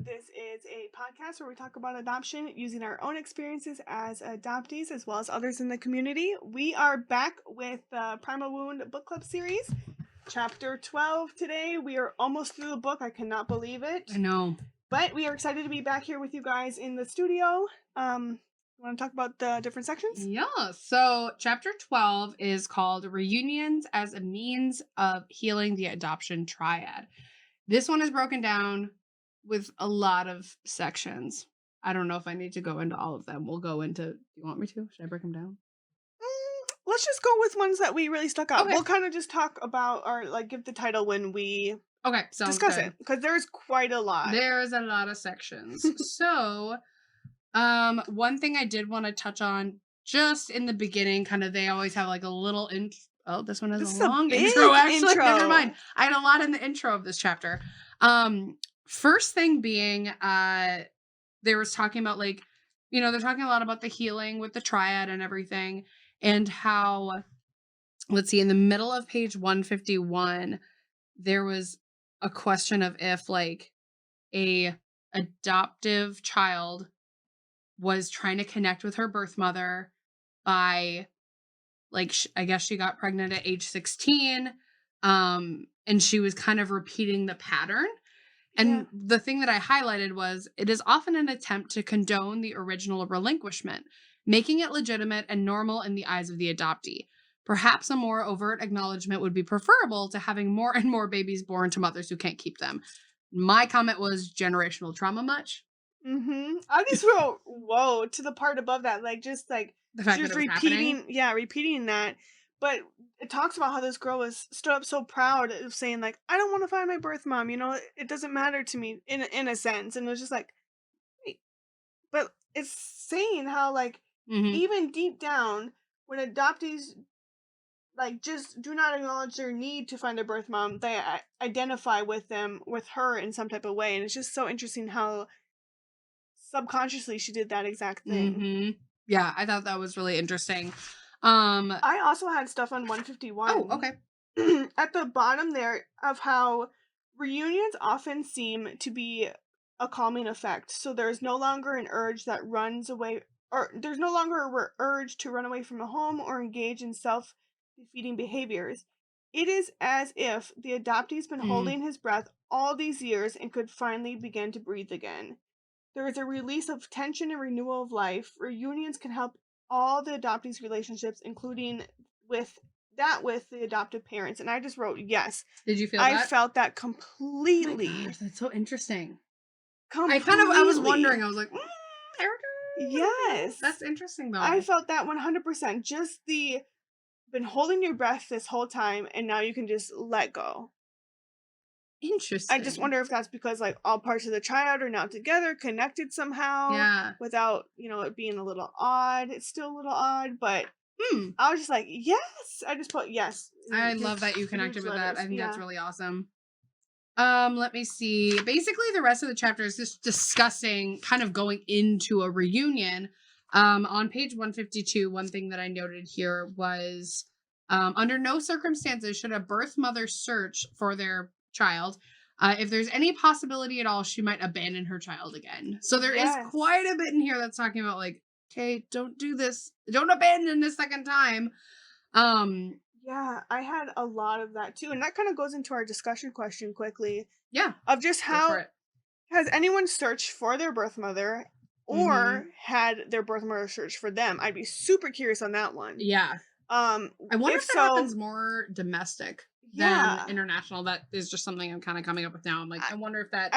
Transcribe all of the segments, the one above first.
This is a podcast where we talk about adoption using our own experiences as adoptees as well as others in the community. We are back with the Primal Wound Book Club series, chapter 12 today. We are almost through the book. I cannot believe it. I know. But we are excited to be back here with you guys in the studio. You want to talk about the different sections? Yeah. So chapter 12 is called Reunions as a Means of Healing the Adoption Triad. This one is broken down with a lot of sections. I don't know if I need to go into all of them. We'll go into, do you want me to? Should I break them down? Let's just go with ones that we really stuck out. Okay. We'll kind of just talk about or like give the title when we discuss it, because there's quite a lot. There's a lot of sections. So one thing I did want to touch on just in the beginning, kind of, they always have like a little oh, this one has a long intro, actually. Never mind. I had a lot in the intro of this chapter. First thing being, they was talking about, like, you know, they're talking a lot about the healing with the triad and everything, and how, let's see, in the middle of page 151, there was a question of if, like, a adoptive child was trying to connect with her birth mother by, like, I guess she got pregnant at age 16, and she was kind of repeating the pattern. And the thing that I highlighted was, it is often an attempt to condone the original relinquishment, making it legitimate and normal in the eyes of the adoptee. Perhaps a more overt acknowledgement would be preferable to having more and more babies born to mothers who can't keep them. My comment was, generational trauma much? I just wrote, whoa, to the part above that, like, just like The fact just that it was repeating, happening? repeating that. But it talks about how this girl was stood up so proud of saying, like, I don't want to find my birth mom, you know, it doesn't matter to me in a sense. And it was just like, wait, but it's saying how, like, even deep down, when adoptees like just do not acknowledge their need to find a birth mom, they identify with her in some type of way. And it's just so interesting how subconsciously she did that exact thing. Yeah, I thought that was really interesting. I also had stuff on 151. Oh, okay. At the bottom there, of how reunions often seem to be a calming effect. So there's no longer an urge that runs away, or there's no longer a urge to run away from a home or engage in self-defeating behaviors. It is as if the adoptee's been holding his breath all these years and could finally begin to breathe again. There is a release of tension and renewal of life. Reunions can help all the adoptees' relationships, including with the adoptive parents. And I just wrote yes. Did you feel I that? felt that Oh completely. my gosh, that's so interesting. Completely. I was wondering, I was like, Erica? Yes. That's interesting, though. I felt that 100%. Just been holding your breath this whole time, and now you can just let go. Interesting. I just wonder if that's because, like, all parts of the triad are now together, connected somehow. Yeah. Without, it being a little odd. It's still a little odd, but I was just like, yes. I just put yes. I love that you connected with that. I think that's really awesome. Let me see. Basically, the rest of the chapter is just discussing, kind of going into a reunion. On page 152, one thing that I noted here was, under no circumstances should a birth mother search for their child. If there's any possibility at all, she might abandon her child again. So there is quite a bit in here that's talking about, like, okay, don't do this. Don't abandon the second time. Yeah, I had a lot of that too. And that kind of goes into our discussion question quickly. Yeah. Of just how has anyone searched for their birth mother or had their birth mother search for them? I'd be super curious on that one. Yeah. I wonder if that happens more domestic than international. That is just something I'm kind of coming up with now. I'm like, I wonder if that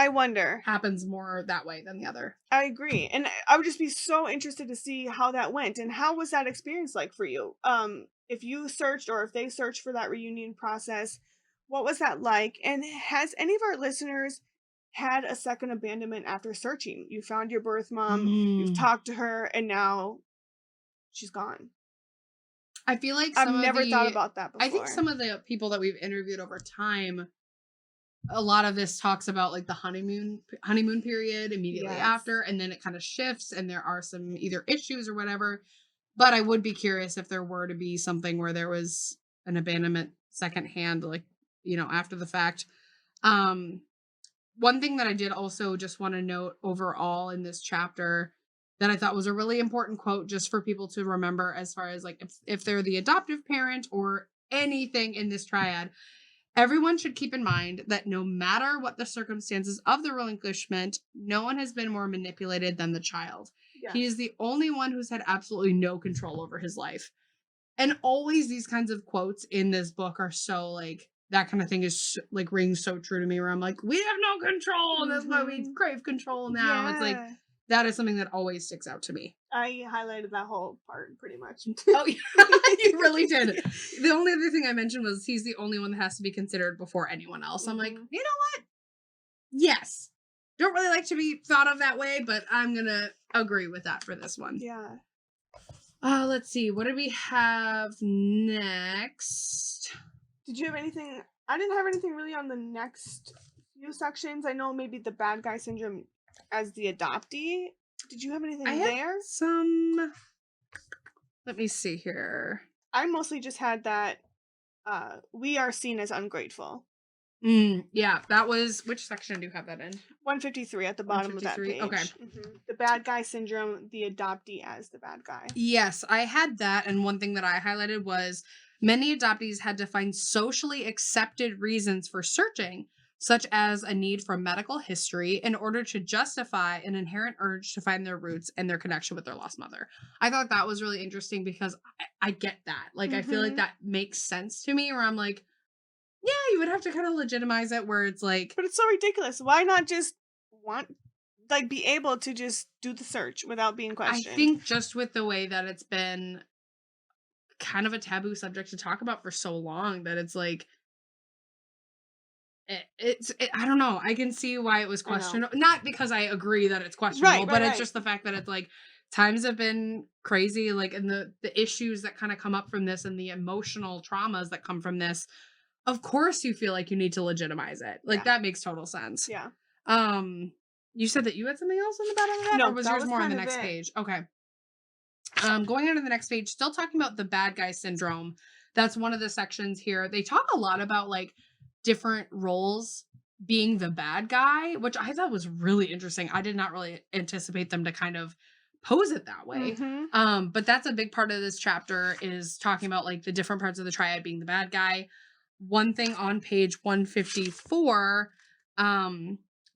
happens more that way than the other. I agree. And I would just be so interested to see how that went. And how was that experience like for you? If you searched or if they searched for that reunion process, what was that like? And has any of our listeners had a second abandonment after searching? You found your birth mom, you've talked to her, and now she's gone. I feel like I've never thought about that before. I think some of the people that we've interviewed over time, a lot of this talks about, like, the honeymoon period immediately after, and then it kind of shifts, and there are some either issues or whatever. But I would be curious if there were to be something where there was an abandonment secondhand, like, after the fact. one thing that I did also just want to note overall in this chapter that I thought was a really important quote just for people to remember as far as like if they're the adoptive parent or anything in this triad, everyone should keep in mind that no matter what the circumstances of the relinquishment, no one has been more manipulated than the child. He is Yes. the only one who's had absolutely no control over his life. And always these kinds of quotes in this book are so like that kind of thing is like rings so true to me where I'm like, we have no control. That's why we Mhm. crave control now. It's like Yeah. that is something that always sticks out to me. I highlighted that whole part pretty much. Oh, yeah, you really did. The only other thing I mentioned was he's the only one that has to be considered before anyone else. I'm like, Mhm. you know what? Yes. Don't really like to be thought of that way, but I'm going to agree with that for this one. Yeah. Let's see. What do we have next? Did you have anything? I didn't have anything really on the next few sections. I know maybe the bad guy syndrome as the adoptee. Did you have I anything had there? some. Let me see here. I mostly just had that we are seen as ungrateful. Yeah, that was. Which section do you have that in? 153 at the bottom of that 153. Okay. page. The bad guy syndrome, the adoptee as the bad guy. Yes, I had that. And one thing that I highlighted was many adoptees had to find socially accepted reasons for searching, such as a need for medical history, in order to justify an inherent urge to find their roots and their connection with their lost mother. I thought that was really interesting because I get that. Like, I feel like Mhm. that makes sense to me, where I'm like, yeah, you would have to kind of legitimize it, where it's like, But it's so ridiculous. Why not just want like be able to just do the search without being I questioned? think just with the way that it's been kind of a taboo subject to talk about for so long, that it's like, I don't know. I can see why it was I know. questionable. Not because I agree that it's Right, questionable, right, but it's right. just the fact that it's like times have been crazy, like, and the issues that kind of come up from this and the emotional traumas that come from this. Of course you feel like you need to legitimize it. Like Yeah. that makes total sense. Yeah. Um you said that you had something else on the bottom of that, or No, was that yours was more on kind the of next it. page? Okay. Going on to the next page, still talking about the bad guy syndrome. That's one of the sections here. They talk a lot about like different roles being the bad guy, which I thought was really interesting. I did not really anticipate them to kind of pose it that way. Mhm. But that's a big part of this chapter is talking about like the different parts of the triad being the bad guy. One thing on page 154,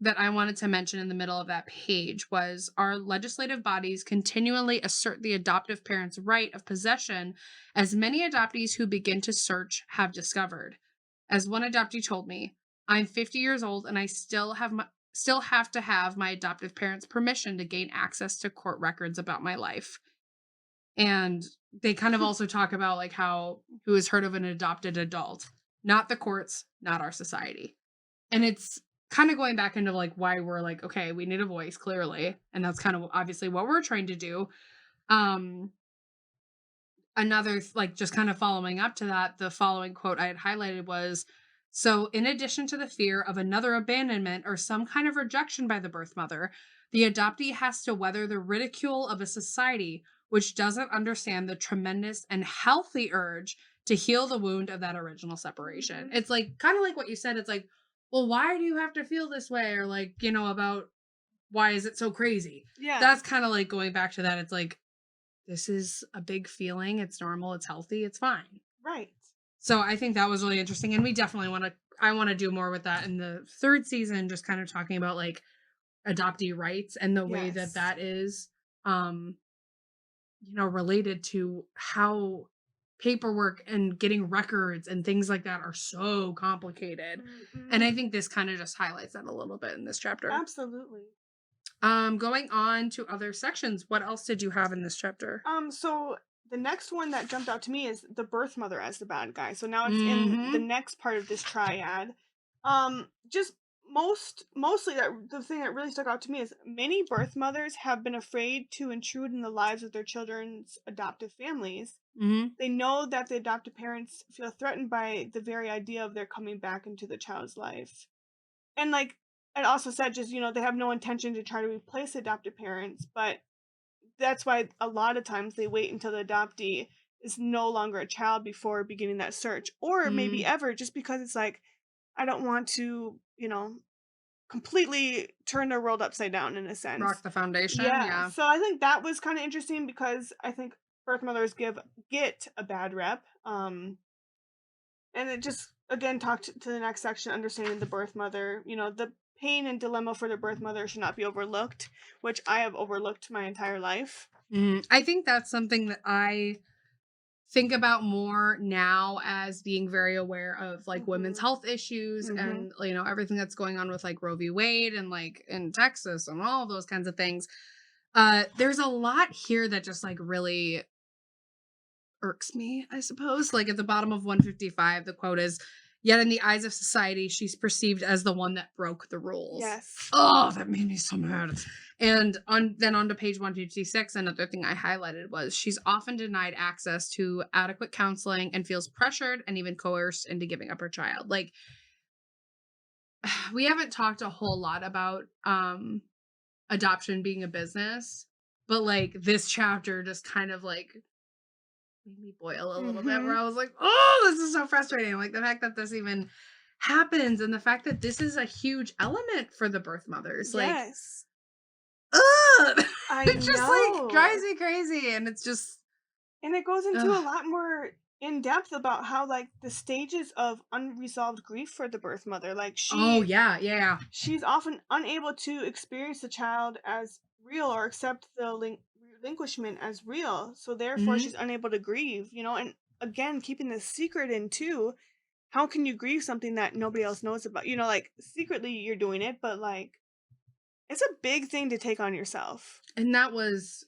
that I wanted to mention in the middle of that page was our legislative bodies continually assert the adoptive parent's right of possession, as many adoptees who begin to search have discovered. As one adoptee told me, I'm 50 years old and I still have to have my adoptive parents' permission to gain access to court records about my life. And they kind of also talk about like how who has heard of an adopted adult, not the courts, not our society. And it's kind of going back into like why we're like, okay, we need a voice clearly. And that's kind of obviously what we're trying to do. Um, like just kind of following up to that, the following quote I had highlighted was, so in addition to the fear of another abandonment or some kind of rejection by the birth mother, the adoptee has to weather the ridicule of a society which doesn't understand the tremendous and healthy urge to heal the wound of that original separation. Mhm. It's like kind of like what you said. It's like, well, why do you have to feel this way? Or like, about why is it so crazy? Yeah. That's kind of like going back to that. It's like, this is a big feeling. It's normal. It's healthy. It's fine. Right. So I think that was really interesting. And we definitely I want to do more with that in the third season, just kind of talking about like adoptee rights and the way that Yes. that is, um, related to how paperwork and getting records and things like that are so complicated. And Mhm. I think this kind of just highlights that a little bit in this chapter. Absolutely. Going on to other sections, what else did you have in this chapter? So the next one that jumped out to me is the birth mother as the bad guy. So now it's in the Mm-hmm. next part of this triad. Just mostly that the thing that really stuck out to me is many birth mothers have been afraid to intrude in the lives of their children's adoptive families. Mm-hmm. They know that the adoptive parents feel threatened by the very idea of their coming back into the child's life. And like it also said just, they have no intention to try to replace adoptive parents, but that's why a lot of times they wait until the adoptee is no longer a child before beginning that search, or maybe ever, just because it's like, I don't want to, completely turn their world upside down in a Rock sense. the foundation, Yeah, yeah. so I think that was kind of interesting because I think birth mothers get a bad rep. And it just again talked to the next section, understanding the birth mother. You know, the pain and dilemma for the birth mother should not be overlooked, which I have overlooked my entire life. I think that's something that I think about more now as being very aware of like women's Mhm. health issues Mhm. and everything that's going on with like Roe v. Wade and like in Texas and all those kinds of things. There's a lot here that just like really irks me, I suppose. Like at the bottom of 155, the quote is, "Yet in the eyes of society, she's perceived as the one that broke the rules." Yes. Oh, that made me so mad. And on to page 156, another thing I highlighted was she's often denied access to adequate counseling and feels pressured and even coerced into giving up her child. Like we haven't talked a whole lot about adoption being a business, but like this chapter just kind of like made me boil a little bit where Mhm. I was like, oh, this is so frustrating. Like the fact that this even happens and the fact that this is a huge element for the birth mothers. Like, Yes. ugh! I It just like drives know. me crazy. And it's just, And it goes into a ugh. lot more in depth about how like the stages of unresolved grief for the birth mother. Like Oh, yeah, yeah. she's often unable to experience the child as real or accept the relinquishment as real. So therefore Hmm. she's unable to grieve, you know, and again keeping this secret in too. How can you grieve something that nobody else knows about? You know, like secretly you're doing it, but like it's a big thing to take on yourself. And that was,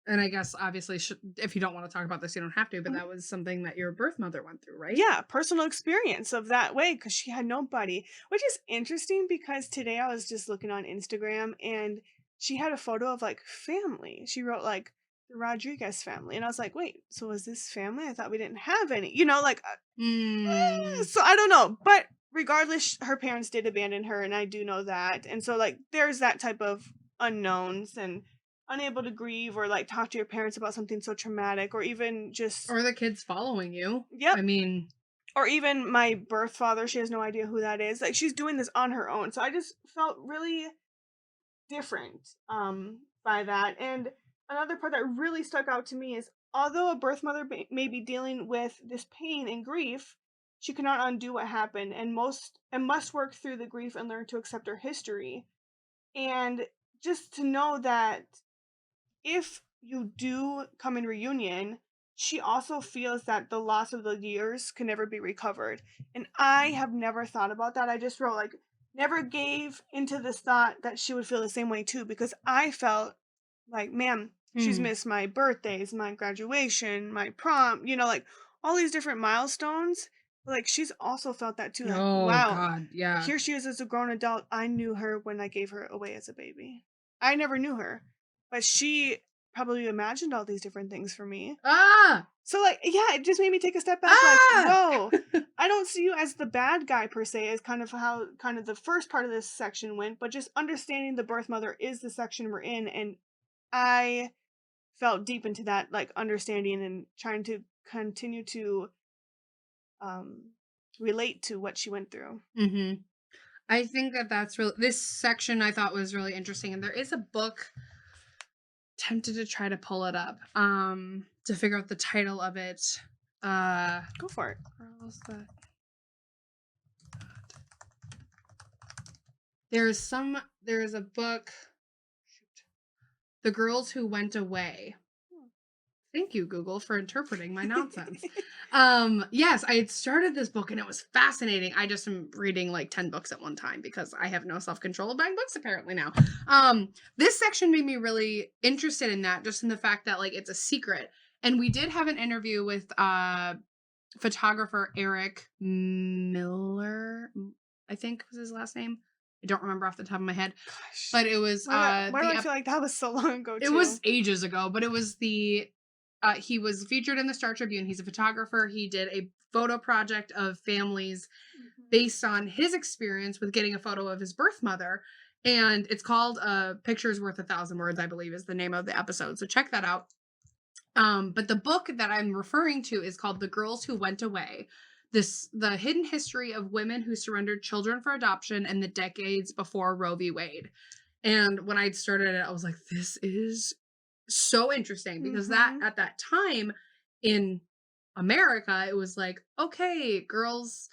and I guess obviously, if you don't want to talk about this, you don't have to, but Mhm. that was something that your birth mother went through, right? Yeah, personal experience of that way because she had nobody, which is interesting because today I was just looking on Instagram and she had a photo of like family. She wrote like the Rodriguez family, and I was like, wait, so was this family? I thought we didn't have any, you know, like, Hmm. so I don't know, but regardless, her parents did abandon her, and I do know that, and so like there's that type of unknowns and unable to grieve or like talk to your parents about something so traumatic or even just Or the kids following you. yep. I mean, Or even my birth father, she has no idea who that is. Like she's doing this on her own. So I just felt really different by that. And another part that really stuck out to me is although a birth mother may be dealing with this pain and grief, she cannot undo what happened and must work through the grief and learn to accept her history. And just to know that if you do come in reunion, she also feels that the loss of the years can never be recovered. And I have never thought about that. I just wrote like never gave into this thought that she would feel the same way too because I felt like, man, she's hmm. missed my birthdays, my graduation, my prom, you know, like all these different milestones. Like she's also felt that too. Like, Oh wow, God, yeah. here she is as a grown adult. I knew her when I gave her away as a baby. I never knew her, but she probably imagined all these different things for me. Ah! So, like, yeah, it just made me take a step back, like, Ah! whoa, I don't see you as the bad guy per se, as kind of how kind of the first part of this section went, but just understanding the birth mother is the section we're in. And I felt deep into that, like, understanding and trying to continue to um, relate to what she went through. hmm. I think that that's really, this section I thought was really interesting, and there is a book. Tempted to try to pull it up, to figure out the title of it. Go for it. Girls that there is a book. Shoot. The Girls Who Went Away. Thank you, Google, for interpreting my nonsense. Yes, I had started this book and it was fascinating. I just am reading like 10 books at one time because I have no self-control of buying books apparently now. This section made me really interested in that, just in the fact that like it's a secret. And we did have an interview with photographer Eric Miller, I think was his last name. I don't remember off the top of my head, Gosh. but it was Why do I feel like that was so long ago, it too? was ages ago, but it was he was featured in the Star Tribune. He's a photographer. He did a photo project of families Mhm. based on his experience with getting a photo of his birth mother. And it's called Pictures Worth 1,000 Words, I believe is the name of the episode. So check that out. But the book that I'm referring to is called The Girls Who Went Away the hidden history of women who surrendered children for adoption in the decades before Roe v. Wade. And when I started it, I was like, this is so interesting because that at that time in America, it was like, okay, girls,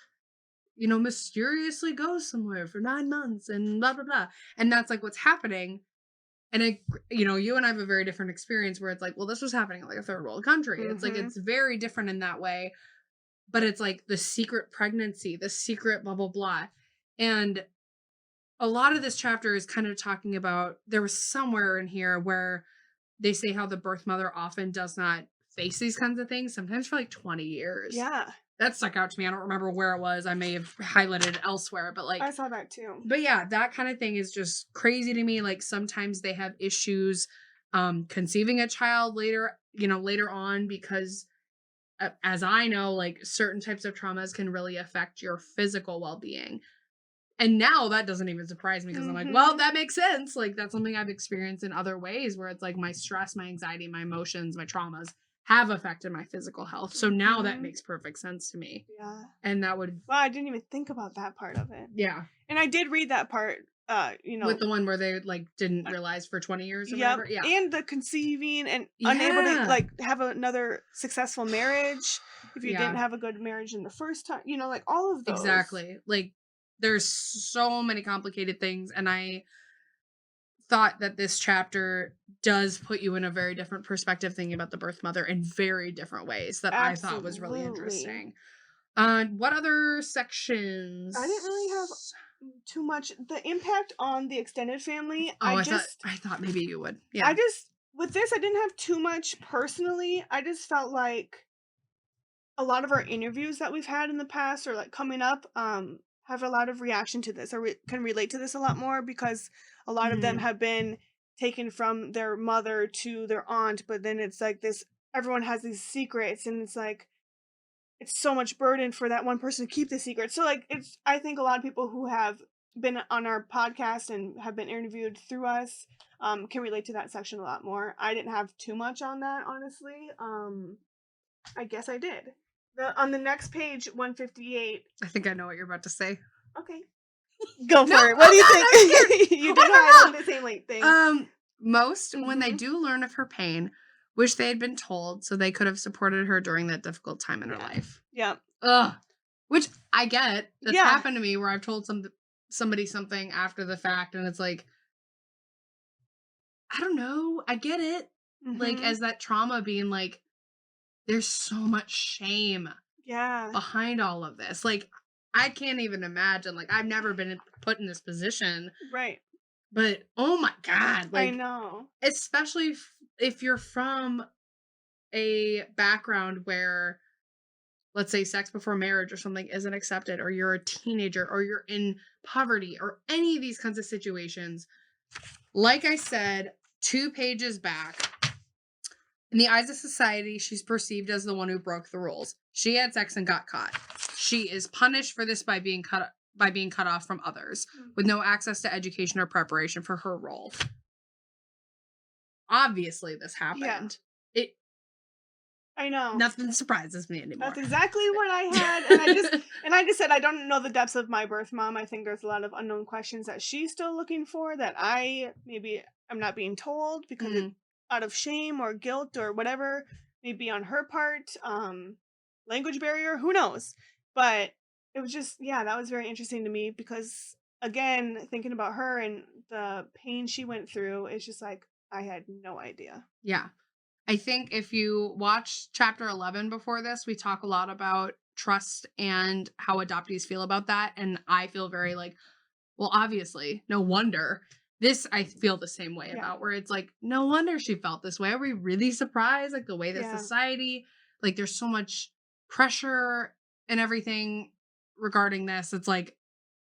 mysteriously go somewhere for 9 months and blah, blah, blah. And that's like what's happening. And you and I have a very different experience where it's like, well, this was happening in like a third world country. It's like, it's very different in that way. But it's like the secret pregnancy, the secret blah, blah, blah. And a lot of this chapter is kind of talking about, there was somewhere in here where they say how the birth mother often does not face these kinds of things, sometimes for like 20 years. Yeah. That stuck out to me. I don't remember where it was. I may have highlighted it elsewhere, but like, I saw that too. But yeah, that kind of thing is just crazy to me. Like sometimes they have issues conceiving a child later on because as I know, like certain types of traumas can really affect your physical well-being. And now that doesn't even surprise me because I'm like, well, that makes sense. Like that's something I've experienced in other ways where it's like my stress, my anxiety, my emotions, my traumas have affected my physical health. So now that makes perfect sense to me. Yeah. And that would... Wow, I didn't even think about that part of it. Yeah. And I did read that part, with the one where they like didn't realize for 20 years or whatever. Yeah. And the conceiving and unable to like have another successful marriage if you didn't have a good marriage in the first time, like all of those. Exactly. Like there's so many complicated things, and I thought that this chapter does put you in a very different perspective thinking about the birth mother in very different ways that I thought was really interesting. What other sections? I didn't really have too much. The impact on the extended family. I thought maybe you would. Yeah. With this, I didn't have too much personally. I just felt like a lot of our interviews that we've had in the past or like coming up, have a lot of reaction to this or can relate to this a lot more because a lot of them have been taken from their mother to their aunt, but then it's like this, everyone has these secrets and it's like, it's so much burden for that one person to keep the secret. So like, I think a lot of people who have been on our podcast and have been interviewed through us, can relate to that section a lot more. I didn't have too much on that, honestly. I guess I did. On the next page, 158. I think I know what you're about to say. Okay. Go for it. What do you think? You did highlight the same thing. Most, when they do learn of her pain, wish they had been told so they could have supported her during that difficult time in her life. Yeah. Ugh. Which I get. That's happened to me where I've told somebody something after the fact and it's like, I don't know. I get it. Like as that trauma being like, there's so much shame behind all of this. Like, I can't even imagine. Like, I've never been put in this position. Right. But, oh my God. Like, I know. Especially if you're from a background where, let's say, sex before marriage or something isn't accepted, or you're a teenager, or you're in poverty, or any of these kinds of situations. Like I said, 2 pages back, in the eyes of society, she's perceived as the one who broke the rules. She had sex and got caught. She is punished for this by being cut off from others, with no access to education or preparation for her role. Obviously, this happened. Yeah. I know. Nothing surprises me anymore. That's exactly what I had, and I just said I don't know the depths of my birth mom. I think there's a lot of unknown questions that she's still looking for that I'm not being told because it's out of shame or guilt or whatever, maybe on her part, language barrier, who knows? But it was just, that was very interesting to me because, again, thinking about her and the pain she went through, it's just like, I had no idea. Yeah. I think if you watch chapter 11 before this, we talk a lot about trust and how adoptees feel about that. And I feel very like, well, obviously, no wonder. This I feel the same way about, where it's like, no wonder she felt this way. Are we really surprised? Like the way that society, like there's so much pressure and everything regarding this. It's like,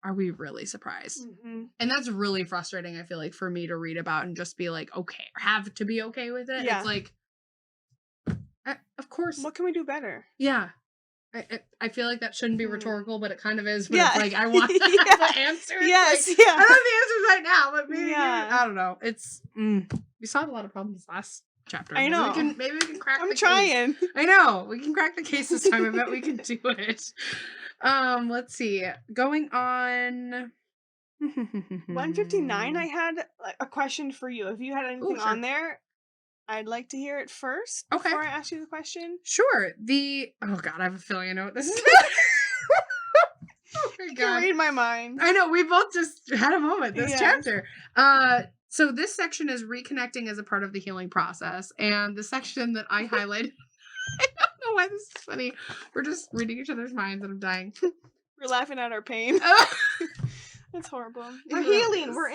are we really surprised? And that's really frustrating, I feel like, for me to read about and just be like, okay, or have to be okay with it. It's like, of course. What can we do better? Yeah. I feel like that shouldn't be rhetorical, but it kind of is. But it's like, I want the answers. Yes, like, I don't have the answers right now, but maybe I don't know. It's we solved a lot of problems last chapter. I know. Maybe we can crack the I'm trying. case. I know. We can crack the case this time. I bet we can do it. Let's see. Going on 159, I had a question for you. If you had anything sure. on there, I'd like to hear it first before I ask you the question. Sure. Oh God, I have a feeling I know what this is. Oh my You God. can read my mind. I know, we both just had a moment this chapter. So this section is reconnecting as a part of the healing process. And the section that I highlighted, I don't know why this is funny. We're just reading each other's minds and I'm dying. We're laughing at our pain. That's horrible. We're healing. We're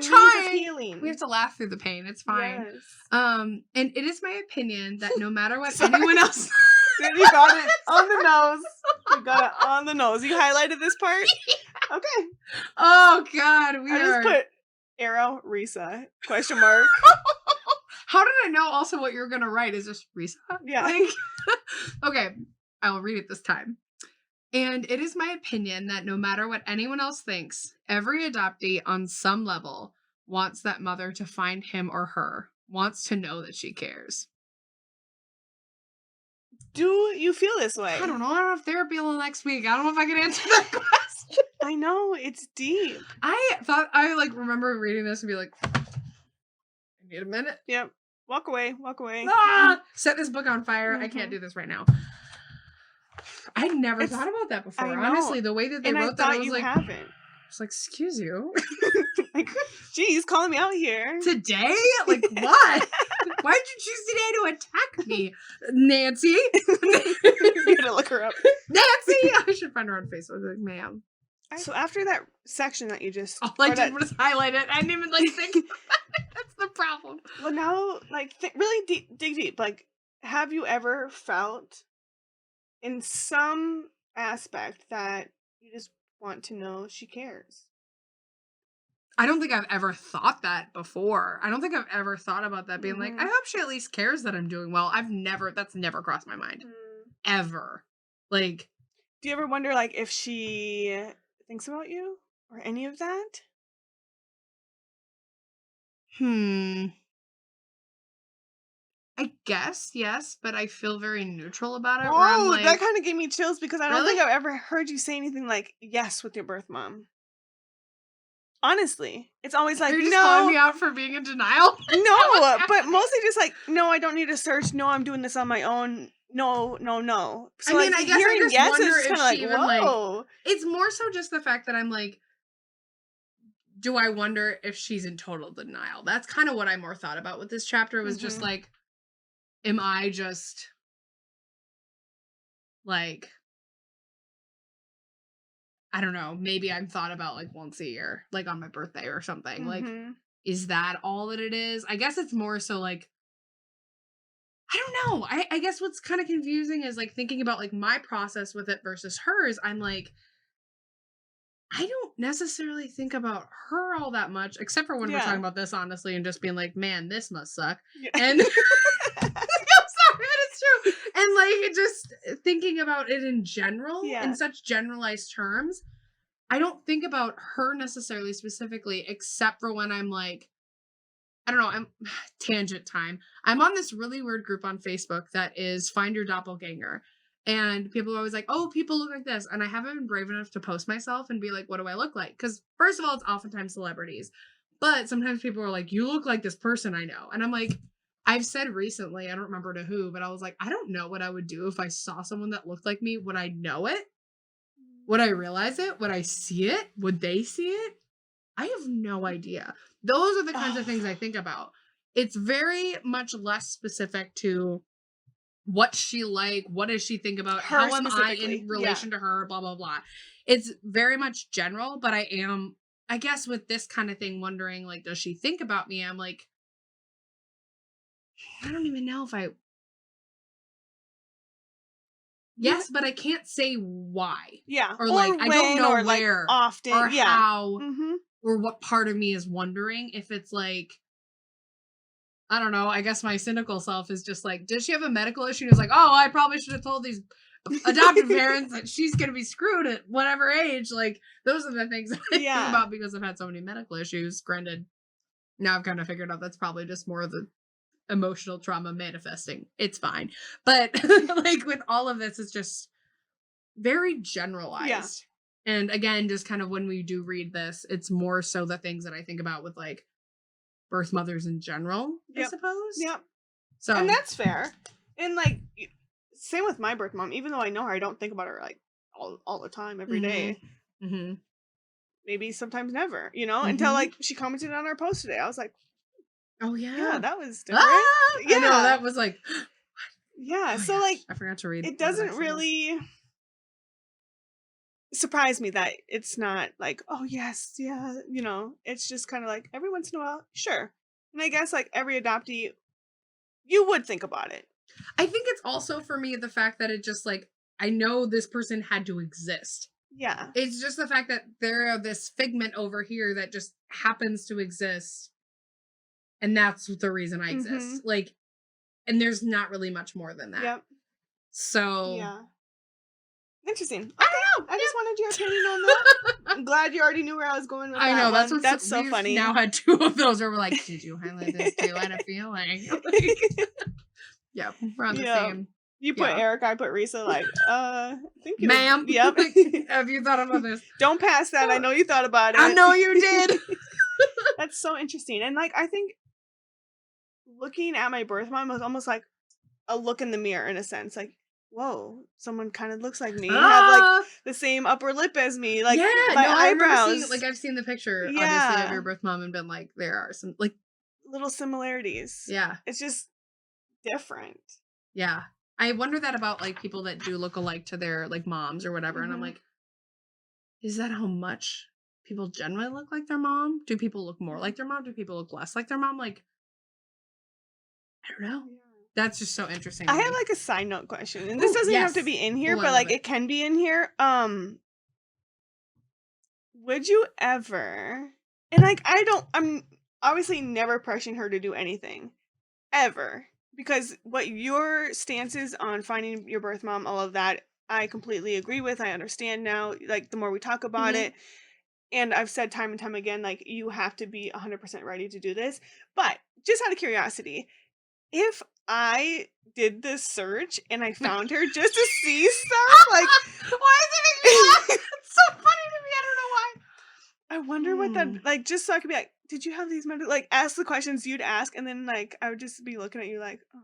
trying. Healing. We have to laugh through the pain. It's fine. Yes. And it is my opinion that no matter what anyone else... You got it on the nose. You got it on the nose. You highlighted this part? Yeah. Okay. Oh, God. I just put arrow, Risa, question mark. How did I know also what you're going to write? Is this Risa? Yeah. Okay. I'll read it this time. And it is my opinion that no matter what anyone else thinks, every adoptee on some level wants that mother to find him or her, wants to know that she cares. Do you feel this way? I don't know. I don't have therapy until next week. I don't know if I can answer that question. I know. It's deep. I remember reading this and be like, I need a minute. Yep. Walk away. Walk away. Ah! Set this book on fire. I can't do this right now. I never thought about that before. Honestly, the way that they wrote that, I was like, haven't. I was like, excuse you. Like, geez, calling me out here. Today? Like, what? Why did you choose today to attack me? Nancy? You gotta look her up. Nancy! I should find her on Facebook. I was like, ma'am. So after that section that you just... All I did was highlight it. I didn't even, think about it. That's the problem. Well, now, really dig deep. Like, have you ever felt in some aspect that you just want to know she cares? I don't think I've ever thought that before. I don't think I've ever thought about that being like, I hope she at least cares that I'm doing well. That's never crossed my mind. Ever. Like, do you ever wonder, if she thinks about you or any of that? I guess, yes, but I feel very neutral about it. Oh, that kind of gave me chills because I don't think I've ever heard you say anything like yes with your birth mom. Honestly, it's always like, you're just calling me out for being in denial. No, but mostly just like, no, I don't need to search. No, I'm doing this on my own. No. So, I guess I just yes wonder is if kind she of even whoa. It's more so just the fact that I'm like, do I wonder if she's in total denial? That's kind of what I more thought about with this chapter. Was just like, am I just like, I don't know, maybe I'm thought about once a year, on my birthday or something. Like, is that all that it is? I guess it's more so I don't know. I guess what's kind of confusing is thinking about my process with it versus hers. I'm like, I don't necessarily think about her all that much, except for when we're talking about this, honestly, and just being like, man, this must suck. Yeah. And I'm sorry, but it's true. And just thinking about it in general, in such generalized terms, I don't think about her necessarily specifically, except for when I'm like, I don't know, I'm tangent time. I'm on this really weird group on Facebook that is Find Your Doppelganger. And people are always like, oh, people look like this. And I haven't been brave enough to post myself and be like, what do I look like? Because first of all, it's oftentimes celebrities. But sometimes people are like, you look like this person I know. And I'm like, I've said recently, I don't remember to who, but I was like, I don't know what I would do if I saw someone that looked like me. Would I know it? Would I realize it? Would I see it? Would they see it? I have no idea. Those are the kinds of things I think about. It's very much less specific to what's she like, what does she think about, her how am I in relation to her, blah, blah, blah. It's very much general, but I am, I guess with this kind of thing, wondering, does she think about me? I'm like, I don't even know if I... Yes, but I can't say why. Yeah. Or when, I don't know or where. Often. Or how. Mm-hmm. Or what part of me is wondering if it's I don't know. I guess my cynical self is just does she have a medical issue? It's oh, I probably should have told these adoptive parents that she's going to be screwed at whatever age. Those are the things that I think about because I've had so many medical issues. Granted, now I've kind of figured out that's probably just more of the emotional trauma manifesting. It's fine. But like with all of this, it's just very generalized. And again, just kind of when we do read this, it's more so the things that I think about with like birth mothers in general, I suppose. So, and that's fair. And like, same with my birth mom. Even though I know her, I don't think about her like all the time, every day. Maybe sometimes never, you know, until like she commented on our post today. I was like, oh yeah, that was different. Yeah, I know, that was like, yeah. Oh, so like, I forgot to read. It doesn't really surprise me that it's not like, oh yes, yeah, you know, it's just kind of like every once in a while, sure. And I guess like every adoptee, you would think about it. I think it's also for me the fact that it just like, I know this person had to exist. Yeah. It's just the fact that they're this figment over here that just happens to exist. And that's the reason I exist. Like, and there's not really much more than that. Yep. So. Yeah. Interesting. Okay. I just wanted your opinion on that. I'm glad you already knew where I was going with that. I know, that's so funny. Now had 2 of those where we're like, did you highlight this too? I had a feeling. Like, yeah, we're on the same. You put Eric, I put Risa, like, thank you. Ma'am. Yep. Have you thought about this? Don't pass that. I know you thought about it. I know you did. That's so interesting. And like, I think looking at my birth mom was almost like a look in the mirror in a sense. Like, whoa, someone kind of looks like me. Have like the same upper lip as me. Like, my eyebrows. I've seen the picture, obviously, of your birth mom and been like, there are some like little similarities. Yeah. It's just different. Yeah. I wonder that about like people that do look alike to their like moms or whatever. And I'm like, is that how much people generally look like their mom? Do people look more like their mom? Do people look less like their mom? Like, I don't know. Yeah. That's just so interesting. I have like a side note question, and this doesn't have to be in here, but like it can be in here. Would you ever? And like I'm obviously never pressuring her to do anything, ever, because what your stance is on finding your birth mom, all of that, I completely agree with. I understand now. Like the more we talk about it, and I've said time and time again, like you have to be 100% ready to do this. But just out of curiosity, if I did this search and I found her just to see stuff, like, why is it making me laugh? It's so funny to me. I don't know why. I wonder what that, like, just so I could be like, did you have these medical, like, ask the questions you'd ask, and then, like, I would just be looking at you like, oh.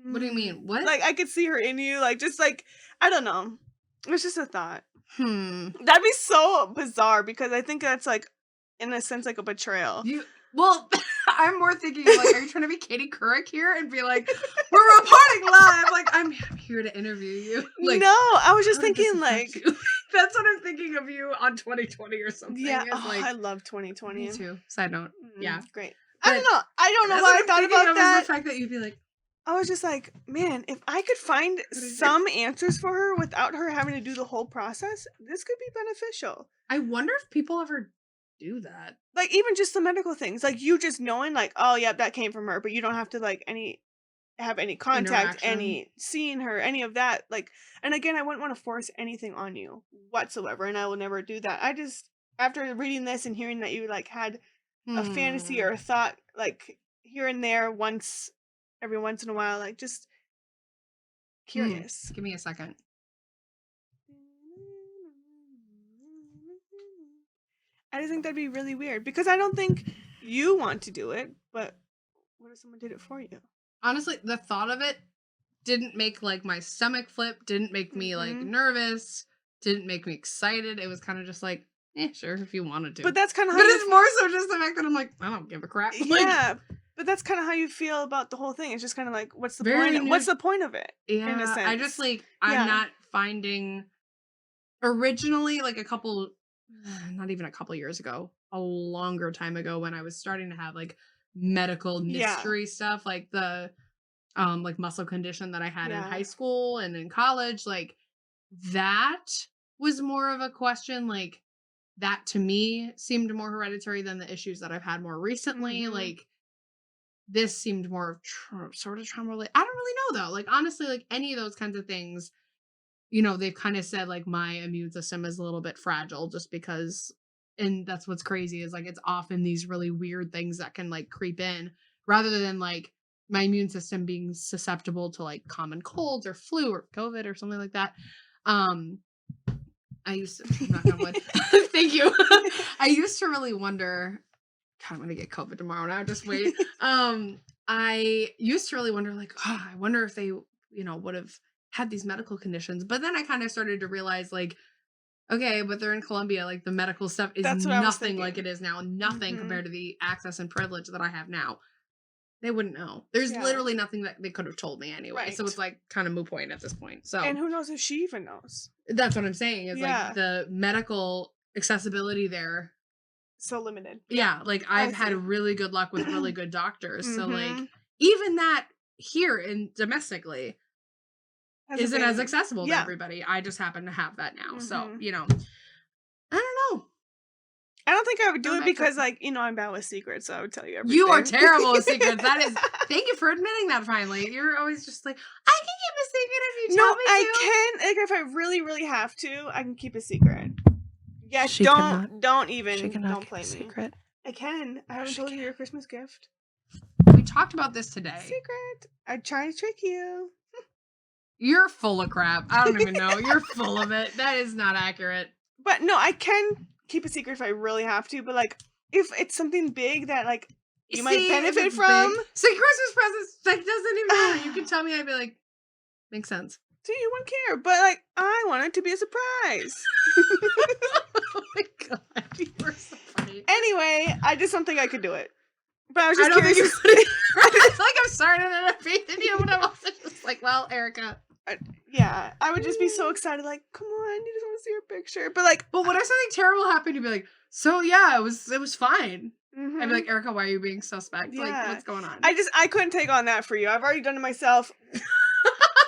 What do you mean? What? Like, I could see her in you, like, just, like, I don't know. It was just a thought. That'd be so bizarre, because I think that's, like, in a sense, like, a betrayal. Well, I'm more thinking, like, are you trying to be Katie Couric here and be like, we're reporting live? Like, I'm here to interview you. Like, no, I was just thinking, like, that's what I'm thinking of you on 2020 or something. Yeah, like, I love 2020. Me too. Side note. Yeah. Great. But I don't know why I thought about that. The fact that you'd be like, I was just like, man, if I could find some answers for her without her having to do the whole process, this could be beneficial. I wonder if people ever do that. Like, even just the medical things, like you just knowing, like, oh yeah, that came from her, but you don't have to like have any contact, any seeing her, any of that. Like, and again, I wouldn't want to force anything on you whatsoever, and I will never do that. I just, after reading this and hearing that you like had a fantasy or a thought, like here and there, every once in a while, like just curious. Give me a second. I just think that'd be really weird, because I don't think you want to do it, but what if someone did it for you? Honestly, the thought of it didn't make like my stomach flip, didn't make me like nervous, didn't make me excited. It was kind of just like, sure, if you wanted to. But that's kind of But it's more so just the fact that I'm like, I don't give a crap. Yeah. But that's kind of how you feel about the whole thing. It's just kind of like, what's the point? What's the point of it? Yeah, in a sense. I just like, I'm not finding, originally like not even a couple years ago, a longer time ago, when I was starting to have like medical mystery stuff, like the like muscle condition that I had in high school and in college, like that was more of a question. Like that to me seemed more hereditary than the issues that I've had more recently. Like this seemed more sort of trauma related. I don't really know though. Like honestly, like any of those kinds of things, you know, they've kind of said like my immune system is a little bit fragile just because, and that's what's crazy is like it's often these really weird things that can like creep in. rather than like my immune system being susceptible to like common colds or flu or COVID or something like that. I used to, knock on wood. Thank you. I used to really wonder, God, I'm gonna get COVID tomorrow now. Just wait. I used to really wonder, like, oh, I wonder if they, would have had these medical conditions. But then I kind of started to realize, like, okay, but they're in Colombia. Like, the medical stuff is That's what I was nothing like thinking. it is now. Nothing compared to the access and privilege that I have now. They wouldn't know. There's literally nothing that they could have told me anyway. So it's like kind of moot point at this point. So, and who knows if she even knows? That's what I'm saying. Is like the medical accessibility there. So limited. Yeah, like I've had really good luck with really good doctors. So like even that here in domestically isn't as accessible to everybody. I just happen to have that now. So, I don't know. I don't think I would do it because, like, I'm bad with secrets, so I would tell you everything. You are terrible with secrets. That is, thank you for admitting that finally. You're always just like, I can keep a secret if you tell me to. No, I can. Like, if I really, really have to, I can keep a secret. Yeah, don't play me. Secret. I can. I haven't told you your Christmas gift. We talked about this today. Secret. I try to trick you. You're full of crap. I don't even know. You're full of it. That is not accurate. But no, I can keep a secret if I really have to. But like, if it's something big that like you might benefit from, say Christmas presents. That doesn't even matter. You can tell me. I'd be like, makes sense. So you wouldn't care. But like, I want it to be a surprise. Oh my god, you were so funny. Anyway, I just don't think I could do it. But I was just curious. It's like I'm starting to have faith in you, but I'm also just like, well, Erica. I would just be so excited, like, come on, you just want to see your picture. But like, when something terrible happened, you'd be like, so yeah, it was fine. I'd be like, Erica, why are you being suspect? Yeah. Like, what's going on? I couldn't take on that for you. I've already done it myself.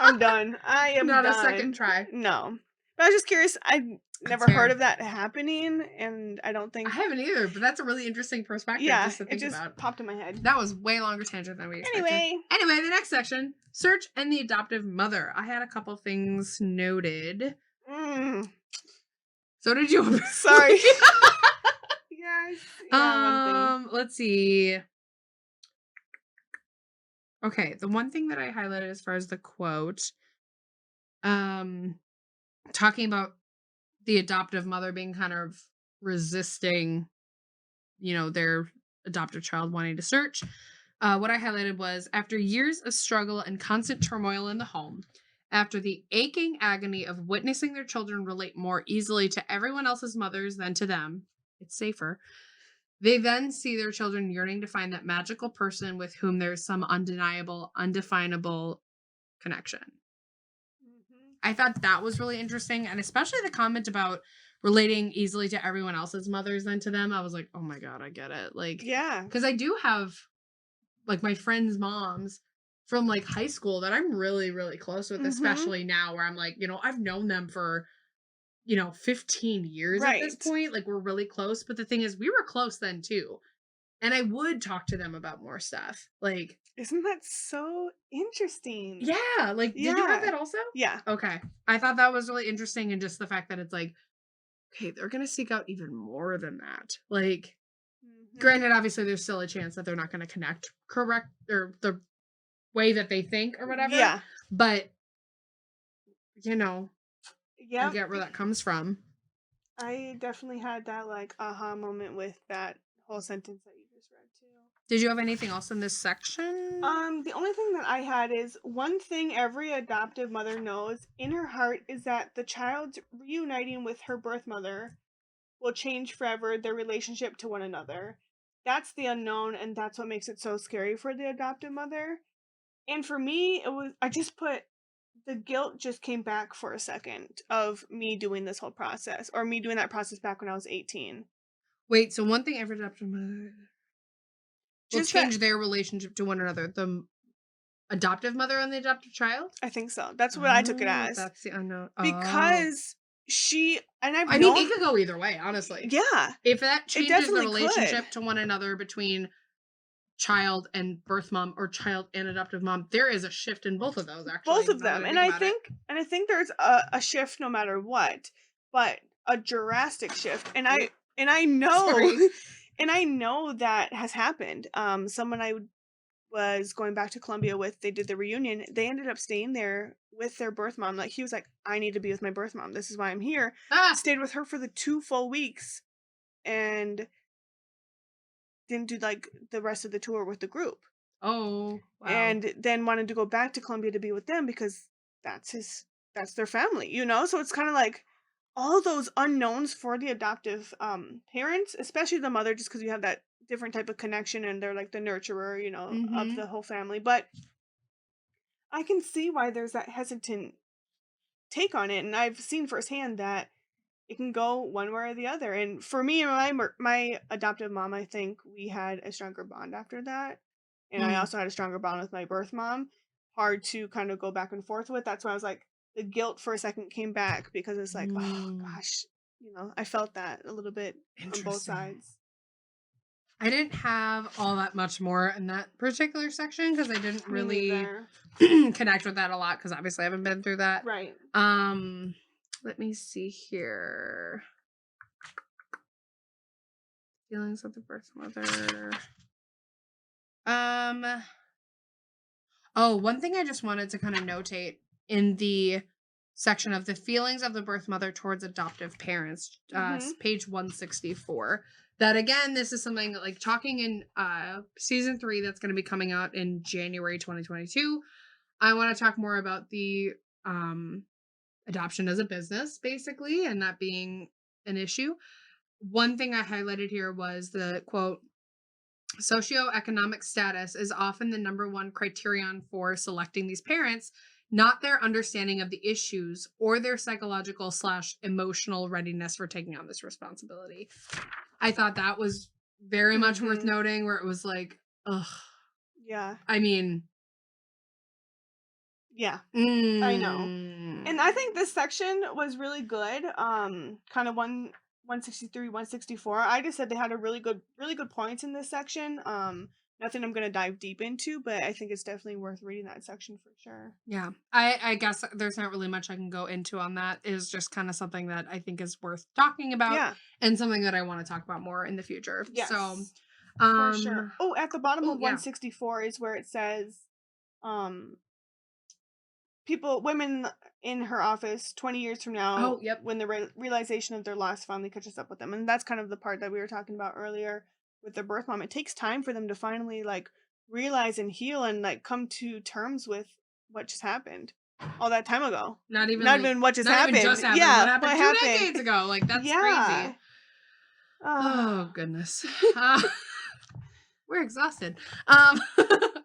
I'm done. I am not done. A second try. No. But I was just curious. I've never heard of that happening, and I don't think I haven't either. But that's a really interesting perspective. Yeah, just to think it just about. popped in my head. That was way longer tangent than we expected. Anyway, the next section: search and the adoptive mother. I had a couple things noted. So did you? Sorry. Yes. Let's see. Okay, the one thing that I highlighted as far as the quote, talking about the adoptive mother being kind of resisting, their adoptive child wanting to search. What I highlighted was, after years of struggle and constant turmoil in the home, after the aching agony of witnessing their children relate more easily to everyone else's mothers than to them, it's safer. They then see their children yearning to find that magical person with whom there's some undeniable, undefinable connection. I thought that was really interesting, and especially the comment about relating easily to everyone else's mothers than to them. I was like, oh my god, I get it. Like, yeah, because I do have like my friends' moms from like high school that I'm really, really close with, especially now where I'm like, I've known them for 15 years at this point. Like, we're really close. But the thing is, we were close then too. And I would talk to them about more stuff. Like, isn't that so interesting? Yeah. Like, did you have that also? Yeah. Okay. I thought that was really interesting. And just the fact that it's like, okay, they're going to seek out even more than that. Like, granted, obviously, there's still a chance that they're not going to connect correct or the way that they think or whatever. Yeah. But, I get where that comes from. I definitely had that like aha moment with that whole sentence that you just read too. Did you have anything else in this section? The only thing that I had is, one thing every adoptive mother knows in her heart is that the child's reuniting with her birth mother will change forever their relationship to one another. That's the unknown, and that's what makes it so scary for the adoptive mother. And for me, the guilt just came back for a second of me doing this whole process, or me doing that process back when I was 18. Wait, so one thing every adoptive mother will change their relationship to one another. The adoptive mother and the adoptive child? I think so. That's what I took it as. That's the unknown. Because I mean, it could go either way, honestly. Yeah. If that changes the relationship to one another between child and birth mom or child and adoptive mom, there is a shift in both of those, actually. Both of them. And I think there's a shift no matter what, but a drastic shift. And I know and I know that has happened. Someone I was going back to Colombia they did the reunion, they ended up staying there with their birth mom. Like, he was like, "I need to be with my birth mom. This is why I'm here." Ah! Stayed with her for the 2 full weeks and didn't do, like, the rest of the tour with the group. Oh, wow. And then wanted to go back to Colombia to be with them because that's his that's their family, you know? So it's kinda like all those unknowns for the adoptive, parents, especially the mother, just because you have that different type of connection and they're like the nurturer, of Mhm. the whole family. But I can see why there's that hesitant take on it, and I've seen firsthand that it can go one way or the other. And for me and my adoptive mom, I think we had a stronger bond after that. And I Mm. also had a stronger bond with my birth mom. Hard to kind of go back and forth with. That's why I was like, the guilt for a second came back because it's like, oh Mm. gosh, I felt that a little bit on both Interesting. sides. I didn't have all that much more in that particular section because I didn't Me really neither. connect with that a lot because obviously I haven't been through that. Right. Um, let me see here. Feelings of the birth mother. Um, oh, one thing I just wanted to kind of notate in the section of the feelings of the birth mother towards adoptive parents, Mhm. page 164. That again, this is something that, like, talking in season 3 that's going to be coming out in January 2022. I want to talk more about the um adoption as a business, basically, and that being an issue. One thing I highlighted here was the quote, socioeconomic status is often the number one criterion for selecting these parents, not their understanding of the issues or their psychological slash emotional readiness for taking on this responsibility. I thought that was very much worth Mhm. noting, where it was like, ugh, Yeah. I mean, Yeah. I know. And I think mm, this section was really good. Kind of 163, 164. I just said they had a really good points in this section. Nothing I'm gonna dive deep into, but I think it's definitely worth reading that section for sure. yeah, I guess there's not really much I can go into on that. Is just kind of something that I think is worth talking about Yeah. and something that I want to talk about more in the future. So, Yes. For sure. um, Oh, at the bottom oh of yeah, 164 is where it says, um, women in her office 20 years from now, oh yep, when the realization of their loss finally catches up with them. And that's kind of the part that we were talking about earlier with the birth mom. It takes time for them to finally like realize and heal and like come to terms with what just happened all that time ago. not even Not like even what just not even just happened. happened. What Yeah, what happened two happened. decades ago? Like that's crazy. Yeah. Ah. Oh goodness. We're exhausted.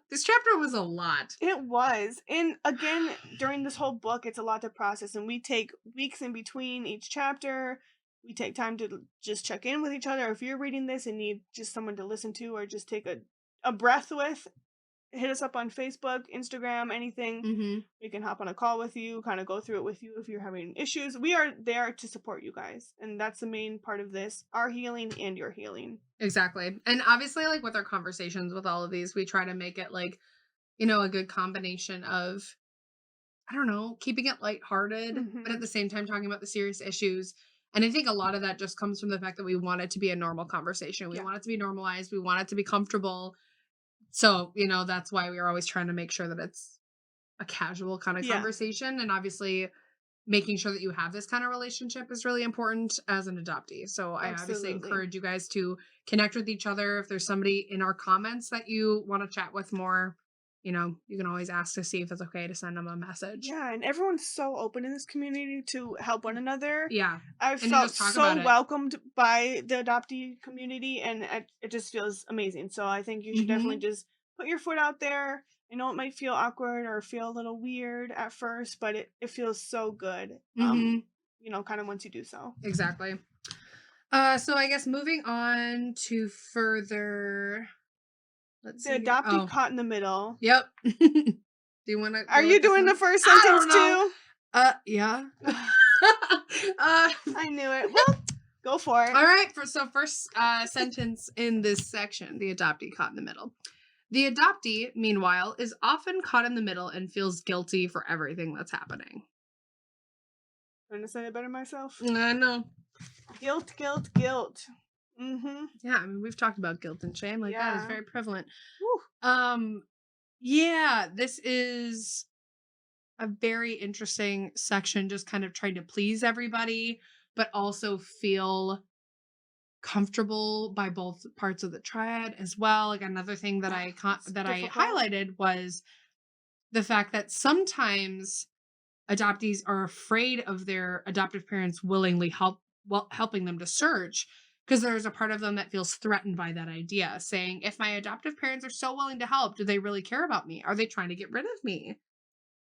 This chapter was a lot. It was. And again, during this whole book, it's a lot to process, and we take weeks in between each chapter. We take time to just check in with each other. If you're reading this and need just someone to listen to or just take a breath with, hit us up on Facebook, Instagram, anything. Mm-hmm. We can hop on a call with you, kind of go through it with you if you're having issues. We are there to support you guys. And that's the main part of this, our healing and your healing. Exactly. And obviously, like with our conversations with all of these, we try to make it like, you know, a good combination of, I don't know, keeping it lighthearted, but at Mhm. the same time talking about the serious issues. And I think a lot of that just comes from the fact that we want it to be a normal conversation. We Yeah. want it to be normalized. We want it to be comfortable. So, you know, that's why we are always trying to make sure that it's a casual kind of Yeah. conversation. And obviously, making sure that you have this kind of relationship is really important as an adoptee. So I obviously Absolutely. encourage you guys to connect with each other. If there's somebody in our comments that you want to chat with more, you know, you can always ask to see if it's okay to send them a message. Yeah, and everyone's so open in this community to help one another. Yeah. I And to felt just talk so about it. welcomed by the adoptee community, and it just feels amazing. So I think you should definitely Mhm. just put your foot out there. I know it might feel awkward or feel a little weird at first, but it feels so good. Mhm. Kind of once you do so. Exactly. So I guess moving on to further, let's The see here. adoptee Oh, caught in the middle. yep. Do you want to Are go you with this doing the one? first I sentence don't know. too? Yeah. Ugh, uh, I knew it. Well, go for it. all right. First sentence in this section, the adoptee caught in the middle. The adoptee, meanwhile, is often caught in the middle and feels guilty for everything that's happening. Trying to say it better myself. I know. Guilt, guilt, guilt. Mm-hmm. Yeah, I mean, we've talked about guilt and shame. Like that is Yeah. very prevalent. Whew. Yeah, this is a very interesting section, just kind of trying to please everybody, but also feel comfortable by both parts of the triad as well. Like another thing that It's that I difficult. highlighted was the fact that sometimes adoptees are afraid of their adoptive parents willingly helping them to search, because there's a part of them that feels threatened by that idea, saying, if my adoptive parents are so willing to help, do they really care about me? Are they trying to get rid of me?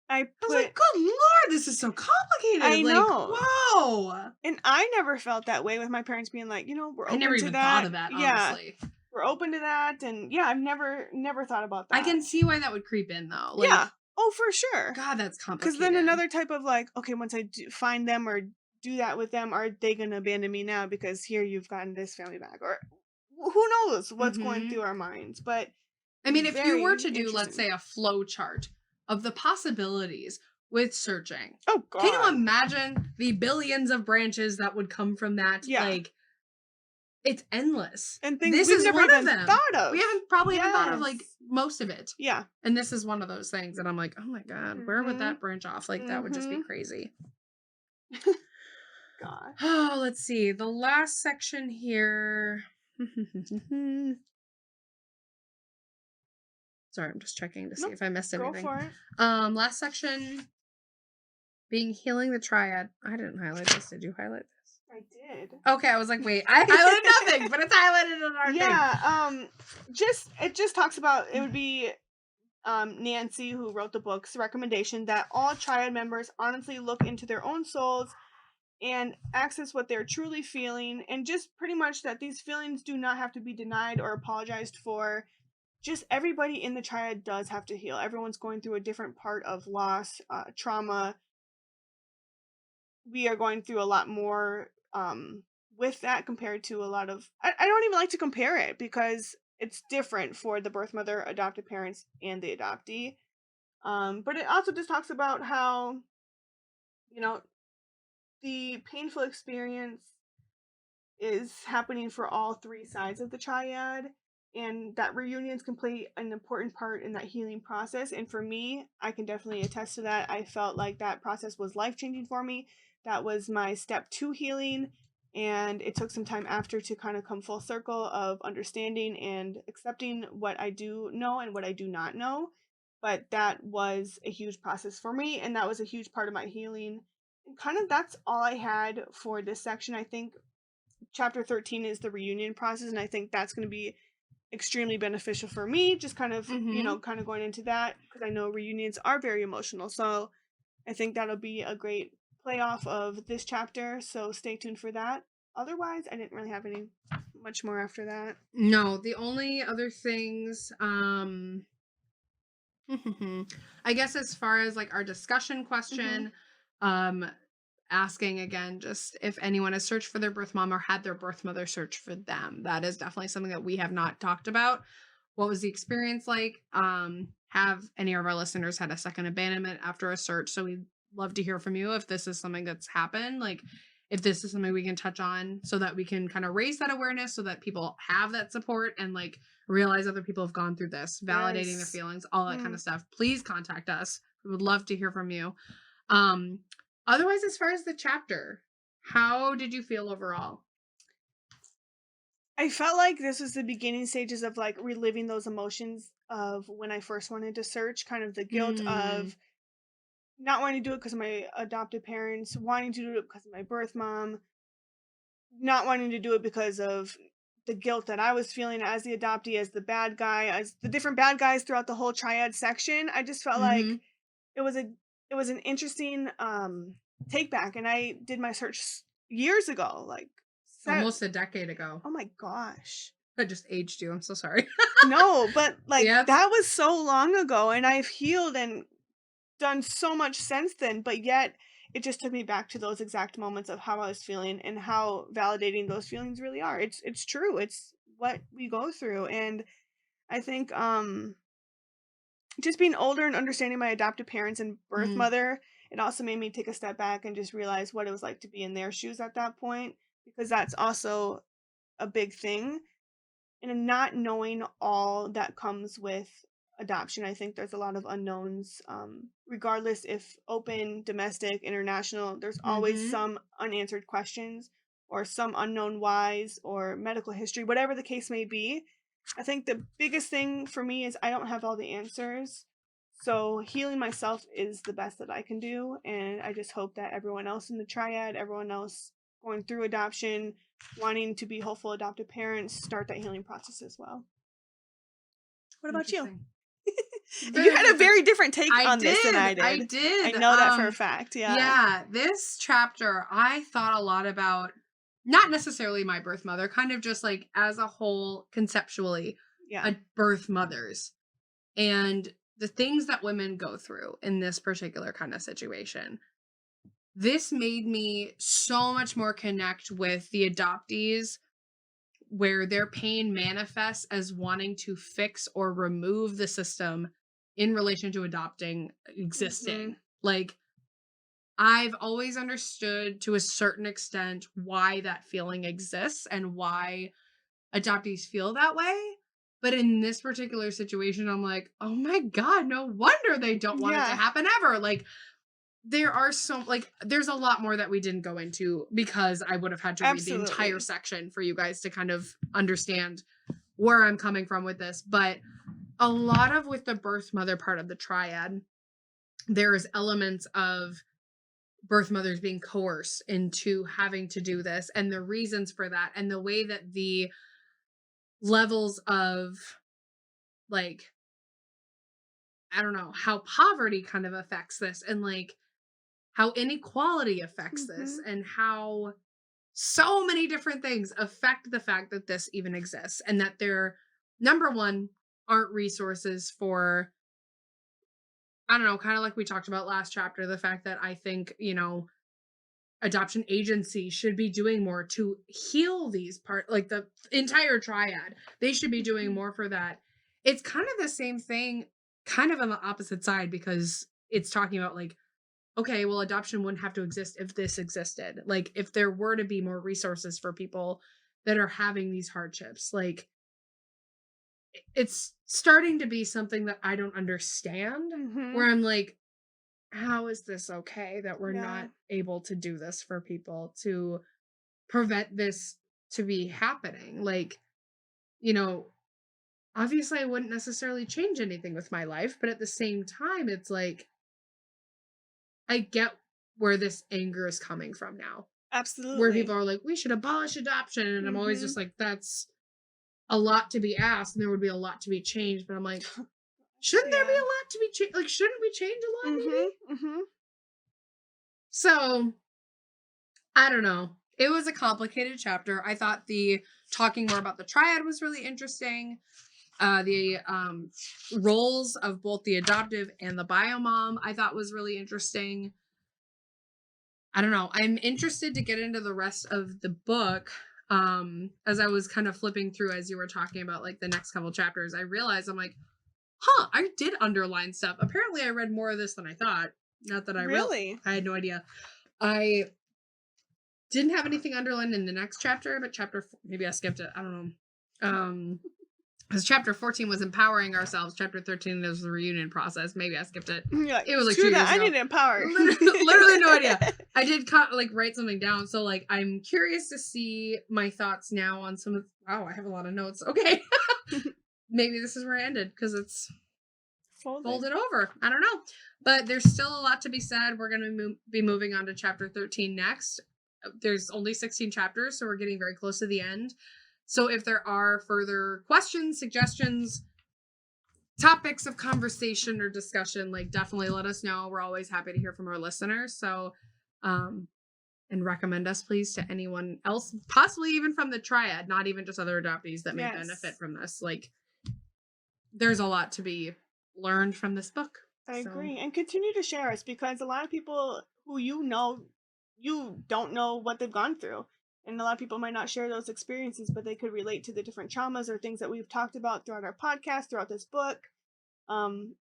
I I was put like, good lord, this is so complicated. I Like, know. whoa. And I never felt that way with my parents being like, we're I never open to even thought that. of that, Yeah, honestly. we're open to that. And yeah, I've never thought about I that. can see why that would creep in though. Yeah. Like, Oh, for sure. God, that's Because then complicated. another type of like, okay, once I do find them or do that with them, are they going to abandon me now because here you've gotten this family back? Or who knows what's going Hmm. through our minds? But I it's mean, if you were very to do, let's interesting. say, a flow chart of the possibilities with searching, Oh, can you God. imagine the billions of branches that would come from that? Yeah. Like, it's endless. And things This we've is never one of even them. thought We of. haven't probably even thought of Yes. like most of it. Yeah. And this is one of those things that I'm like, oh my God, where would Mm that branch off? Like, that would just be hmm. Mm crazy. hmm. Gosh. Oh, let's see. The last section here. Sorry, I'm just checking to see Nope. if I missed Go anything. for it. Last section being healing the triad. I didn't highlight this. Did you highlight this? I did. Okay, I was like, wait, I highlighted nothing, but it's highlighted in our thing. Yeah, it just talks about it would be Nancy, who wrote the book's recommendation that all triad members honestly look into their own souls and access what they're truly feeling, and just pretty much that these feelings do not have to be denied or apologized for. Just everybody in the triad does have to heal. Everyone's going through a different part of loss, trauma. We are going through a lot more with that compared to a lot of. I don't even like to compare it because it's different for the birth mother, adoptive parents, and the adoptee. But it also just talks about how, you know, the painful experience is happening for all three sides of the triad, and that reunions can play an important part in that healing process. And for me, I can definitely attest to that. I felt like that process was life changing for me. That was my step to healing, and it took some time after to kind of come full circle of understanding and accepting what I do know and what I do not know. But that was a huge process for me, and that was a huge part of my healing. And kind of that's all I had for this section. I think chapter 13 is the reunion process, and I think that's going to be extremely beneficial for me, just kind of, Mm-hmm. kind of going into that, because I know reunions are very emotional. So I think that'll be a great play off of this chapter, so stay tuned for that. Otherwise, I didn't really have any much more after that. No, the only other things, I guess as far as like our discussion Hmm. question, um, asking again just if anyone has searched for their birth mom or had their birth mother search for them. That is definitely something that we have not talked about. What was the experience like? Have any of our listeners had a second abandonment after a search? So we'd love to hear from you if this is something that's happened. Like, if this is something we can touch on so that we can kind of raise that awareness so that people have that support and like realize other people have gone through this, validating their Yes. feelings, all that kind Hmm. of stuff. Please contact us. We would love to hear from you. Um, Otherwise, as far as the chapter, how did you feel overall? I felt like this was the beginning stages of like reliving those emotions of when I first wanted to search, kind of the guilt Mm, of not wanting to do it because of my adopted parents, wanting to do it because of my birth mom, not wanting to do it because of the guilt that I was feeling as the adoptee, as the bad guy, as the different bad guys throughout the whole triad section. I just felt like mm-hmm. it was a it was an interesting take back, and I did my search years ago, like set. Almost a decade ago. Oh my gosh. I just aged you. I'm so sorry. No, but like Yep. that was so long ago, and I've healed and done so much since then, but yet it just took me back to those exact moments of how I was feeling and how validating those feelings really are. It's true. It's what we go through, and I think just being older and understanding my adoptive parents and birth Mm, mother, it also made me take a step back and just realize what it was like to be in their shoes at that point, because that's also a big thing, and not knowing all that comes with adoption. I think there's a lot of unknowns. Regardless if open, domestic, international, there's always Mm-hmm. some unanswered questions or some unknown whys or medical history, whatever the case may be. I think the biggest thing for me is I don't have all the answers. So healing myself is the best that I can do. And I just hope that everyone else in the triad, everyone else going through adoption, wanting to be hopeful adoptive parents, start that healing process as well. What about you? Interesting. You had a Very very different take I on this than I did. I did. I did. know that for a fact. Yeah. Yeah, this chapter I thought a lot about, not necessarily my birth mother, kind of just like as a whole conceptually, Yeah. birth mothers and the things that women go through in this particular kind of situation. This made me so much more connect with the adoptees, where their pain manifests as wanting to fix or remove the system in relation to adopting existing. Like, I've always understood to a certain extent why that feeling exists and why adoptees feel that way. But in this particular situation, I'm like, oh my God, no wonder they don't want it to happen ever. Like, there are there's a lot more that we didn't go into because I would have had to read the entire section for you guys to kind of understand where I'm coming from with this. But a lot of with the birth mother part of the triad, there's elements of birth mothers being coerced into having to do this and the reasons for that and the way that the levels of, like, I don't know, how poverty kind of affects this and like how inequality affects this and how so many different things affect the fact that this even exists and that there, number one, aren't resources for, I don't know, kind of like we talked about last chapter, the fact that I think, adoption agencies should be doing more to heal these like the entire triad. They should be doing more for that. It's kind of the same thing, kind of on the opposite side, because it's talking about like, okay, well, adoption wouldn't have to exist if this existed. Like, if there were to be more resources for people that are having these hardships, like, it's starting to be something that I don't understand, where I'm like, how is this okay that we're not able to do this for people to prevent this to be happening? Like, obviously I wouldn't necessarily change anything with my life, but at the same time, it's like, I get where this anger is coming from now. Absolutely. Where people are like, we should abolish adoption. And I'm always just like, that's a lot to be asked and there would be a lot to be changed. But I'm like, shouldn't there be a lot to be changed? Like, shouldn't we change a lot maybe? So, I don't know. It was a complicated chapter. I thought the talking more about the triad was really interesting. The roles of both the adoptive and the bio mom I thought was really interesting. I don't know. I'm interested to get into the rest of the book. As I was kind of flipping through as you were talking about like the next couple chapters, I realized I'm like, I did underline stuff. Apparently I read more of this than I thought. Not that I really I had no idea. I didn't have anything underlined in the next chapter, but maybe I skipped it. I don't know. Because chapter 14 was empowering ourselves. Chapter 13 was the reunion process. Maybe I skipped it. Like, it was like 2 years ago. I need to empower. Literally no idea. I did like write something down. So like I'm curious to see my thoughts now on some of. Wow, I have a lot of notes. Okay. Maybe this is where I ended because it's folded over. I don't know. But there's still a lot to be said. We're going to be moving on to chapter 13 next. There's only 16 chapters, so we're getting very close to the end. So if there are further questions, suggestions, topics of conversation or discussion, like definitely let us know. We're always happy to hear from our listeners. So, and recommend us please to anyone else, possibly even from the triad, not even just other adoptees that may benefit from this. Like, there's a lot to be learned from this book. I agree. And continue to share us because a lot of people who you don't know what they've gone through. And a lot of people might not share those experiences, but they could relate to the different traumas or things that we've talked about throughout our podcast, throughout this book.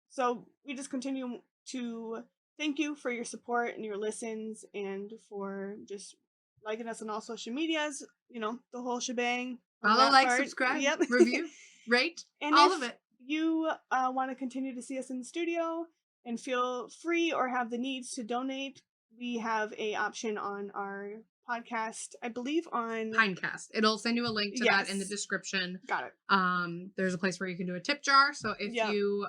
So we just continue to thank you for your support and your listens and for just liking us on all social medias, the whole shebang. Follow, like, subscribe, review, rate, and all of it. you want to continue to see us in the studio and feel free or have the needs to donate, we have a option on our podcast, I believe on Pinecast. It'll send you a link to that in the Yes. description. Got it. There's a place where you can do a tip jar. So if Yep. you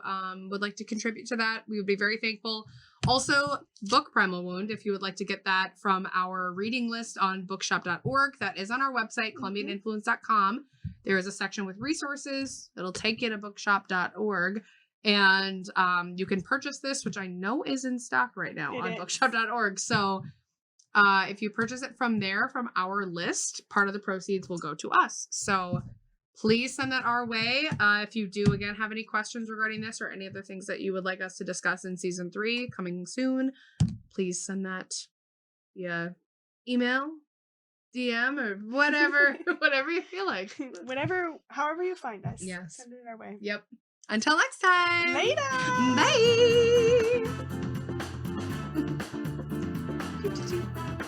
would like to contribute to that, we would be very thankful. Also, book Primal Wound, if you would like to get that from our reading list on bookshop.org. That is on our website, colombianinfluence.com. There is a section with resources. It'll take you to bookshop.org. And you can purchase this, which I know is in stock right now on bookshop.org. So if you purchase it from there, from our list, part of the proceeds will go to us. So please send that our way. If you do, again, have any questions regarding this or any other things that you would like us to discuss in season 3 coming soon, please send that via email, DM, or whatever, whatever you feel like. However you find us. Yes. Send it our way. Yep. Until next time. Later. Bye.